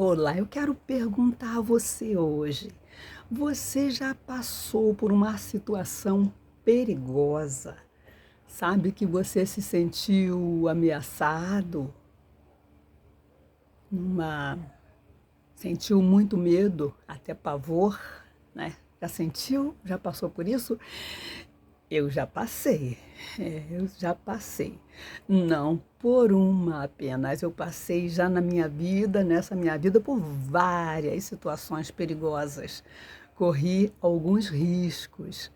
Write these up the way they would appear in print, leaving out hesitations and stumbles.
Olá, eu quero perguntar a você hoje. Você já passou por uma situação perigosa? Sabe que você se sentiu ameaçado? Uma... Sentiu muito medo, até pavor, né? Já sentiu? Já passou por isso? Eu já passei, eu já passei. Não por uma apenas, eu passei já na minha vida, nessa minha vida, por várias situações perigosas. Corri alguns riscos,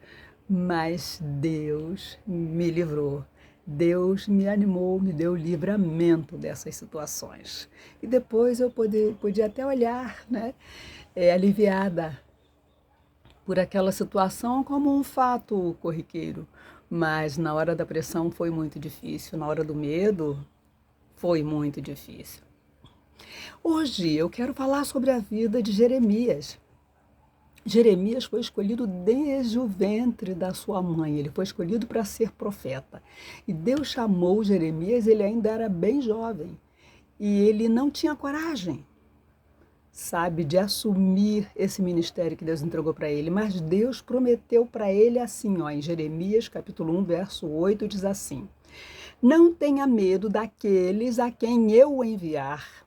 mas Deus me livrou. Deus me animou, me deu livramento dessas situações. E depois eu podia até olhar, né, aliviada por aquela situação como um fato corriqueiro. Mas na hora da pressão foi muito difícil, na hora do medo foi muito difícil. Hoje eu quero falar sobre a vida de Jeremias. Jeremias foi escolhido desde o ventre da sua mãe, ele foi escolhido para ser profeta. E Deus chamou Jeremias, ele ainda era bem jovem, e ele não tinha coragem, sabe, de assumir esse ministério que Deus entregou para ele. Mas Deus prometeu para ele assim, ó, em Jeremias capítulo 1, verso 8, diz assim: Não tenha medo daqueles a quem eu enviar,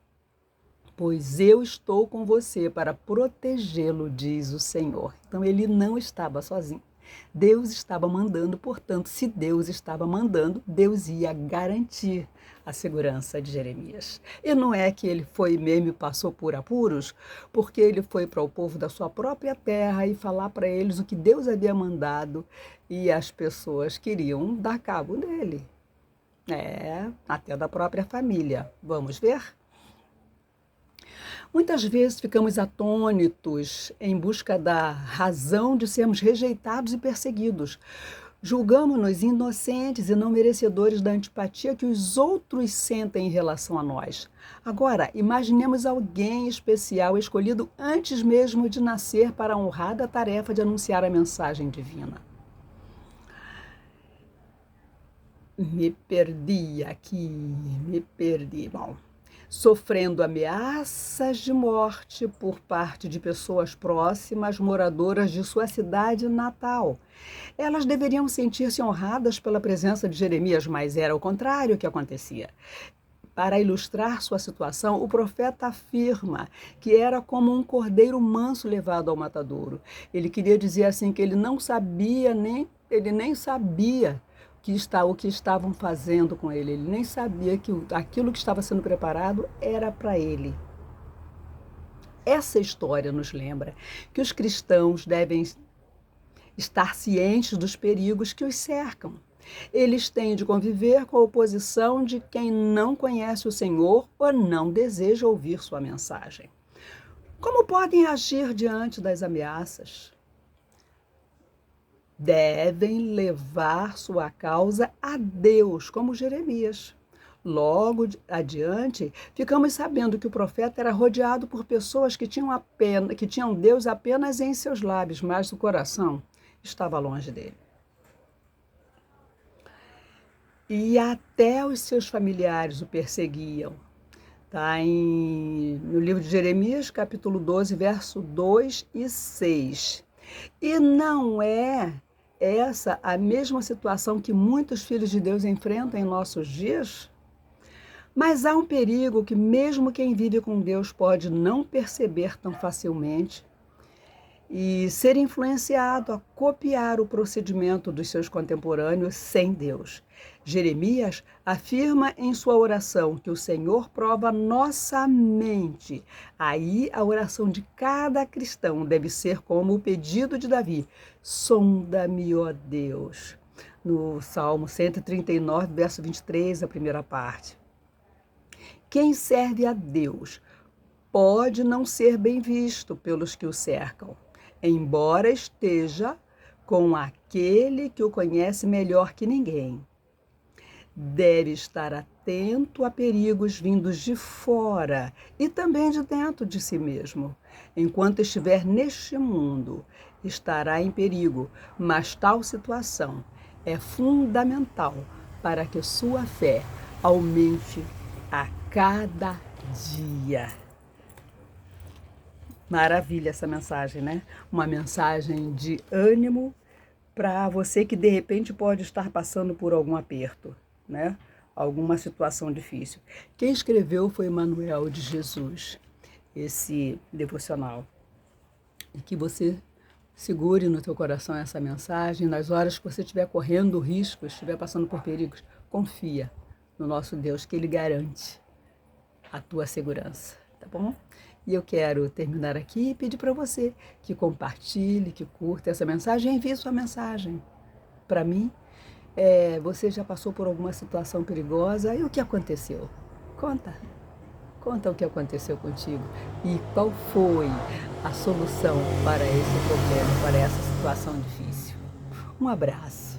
pois eu estou com você para protegê-lo, diz o Senhor. Então ele não estava sozinho. Deus estava mandando, portanto, se Deus estava mandando, Deus ia garantir a segurança de Jeremias. E não é que ele foi mesmo e passou por apuros, porque ele foi para o povo da sua própria terra e falar para eles o que Deus havia mandado e as pessoas queriam dar cabo dele. Até da própria família. Vamos ver? Muitas vezes ficamos atônitos em busca da razão de sermos rejeitados e perseguidos. Julgamos-nos inocentes e não merecedores da antipatia que os outros sentem em relação a nós. Agora, imaginemos alguém especial escolhido antes mesmo de nascer para a honrada tarefa de anunciar a mensagem divina. Me perdi aqui, me perdi. Bom, sofrendo ameaças de morte por parte de pessoas próximas, moradoras de sua cidade natal. Elas deveriam sentir-se honradas pela presença de Jeremias, mas era o contrário que acontecia. Para ilustrar sua situação, o profeta afirma que era como um cordeiro manso levado ao matadouro. Ele queria dizer assim que ele nem sabia o que estavam fazendo com ele. Ele nem sabia que aquilo que estava sendo preparado era para ele. Essa história nos lembra que os cristãos devem estar cientes dos perigos que os cercam. Eles têm de conviver com a oposição de quem não conhece o Senhor ou não deseja ouvir sua mensagem. Como podem agir diante das ameaças? Devem levar sua causa a Deus, como Jeremias. Logo adiante, ficamos sabendo que o profeta era rodeado por pessoas que tinham Deus apenas em seus lábios, mas o coração estava longe dele. E até os seus familiares o perseguiam. Está no livro de Jeremias, capítulo 12, verso 2 e 6. E não é essa a mesma situação que muitos filhos de Deus enfrentam em nossos dias? Mas há um perigo que mesmo quem vive com Deus pode não perceber tão facilmente e ser influenciado a copiar o procedimento dos seus contemporâneos sem Deus. Jeremias afirma em sua oração que o Senhor prova nossa mente. Aí a oração de cada cristão deve ser como o pedido de Davi: sonda-me, ó Deus. No Salmo 139, verso 23, a primeira parte. Quem serve a Deus pode não ser bem visto pelos que o cercam, embora esteja com aquele que o conhece melhor que ninguém. Deve estar atento a perigos vindos de fora e também de dentro de si mesmo. Enquanto estiver neste mundo, estará em perigo, mas tal situação é fundamental para que sua fé aumente a cada dia. Maravilha essa mensagem, né? Uma mensagem de ânimo para você que de repente pode estar passando por algum aperto, né? Alguma situação difícil. Quem escreveu foi Manuel de Jesus, esse devocional. E que você segure no teu coração essa mensagem, nas horas que você estiver correndo riscos, estiver passando por perigos, confia no nosso Deus, que Ele garante a tua segurança, tá bom? E eu quero terminar aqui e pedir para você que compartilhe, que curta essa mensagem, envie sua mensagem para mim. Você já passou por alguma situação perigosa e o que aconteceu? Conta. Conta o que aconteceu contigo e qual foi a solução para esse problema, para essa situação difícil. Um abraço.